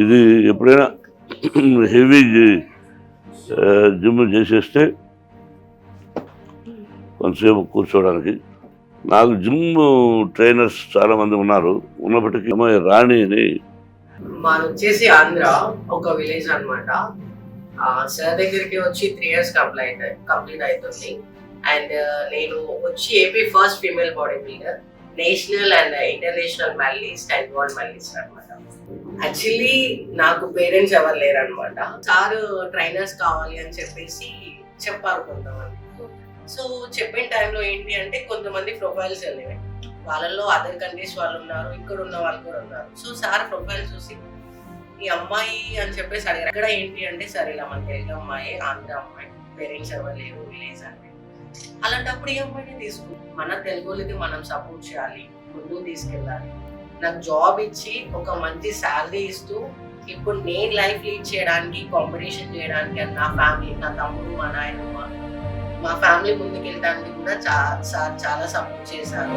ఇది ఎప్పుడైనా heavy gym చేసేస్తే కొంతసేపు కూర్చోవడానికి. నాకు జిమ్ ట్రైనర్స్ చాలామంది ఉన్నారు. ఉన్నప్పటికీ అమ్మాయి రాణి అని. మాది వచ్చేసి ఆంధ్ర, ఒక విలేజ్ అనమాట. సార్ దగ్గరికి వచ్చి 3 years కంప్లీట్ అవుతుంది. అండ్ నేను వచ్చి AP first female body builder, national and international medallist and world medallist అనమాట. యాక్చువల్లీ నాకు పేరెంట్స్ ఎవరు లేరు అనమాట. సార్ ట్రైనర్స్ కావాలి అని చెప్పేసి చెప్పారు కొంతమంది. సో చెప్పిన టైంలో ఏంటి అంటే కొంతమంది ప్రొఫైల్స్ వెళ్ళేవి, వాళ్ళల్లో అదర్ కంట్రీస్ వాళ్ళు ఉన్నారు, ఇక్కడ ఉన్న వాళ్ళు కూడా ఉన్నారు. సో సార్ ప్రొఫైల్ చూసి ఈ అమ్మాయి అని చెప్పేసి అడిగారు. ఇక్కడ ఏంటి అంటే సరే ఇలా మన తెలుగు అమ్మాయి, ఆంధ్ర అమ్మాయి, పేరెంట్స్ ఎవరు లేరు, విలేజ్ అంటే. అలాంటప్పుడు ఈ అమ్మాయిని తీసుకుంటాం. మన తెలుగు వాళ్ళకి మనం సపోర్ట్ చేయాలి, ముందుకు తీసుకెళ్ళాలి. నాకు జాబ్ ఇచ్చి ఒక మంచి శాలరీ ఇస్తూ ఇప్పుడు నేను లైఫ్ లీడ్ చేయడానికి, కాంపిటీషన్ చేయడానికి, అండ్ నా ఫ్యామిలీ, నా తమ్ముడు, మా నాయనమ్మ, మా ఫ్యామిలీ ముందుకు వెళ్ళడానికి కూడా సార్ చాలా సపోర్ట్ చేశారు.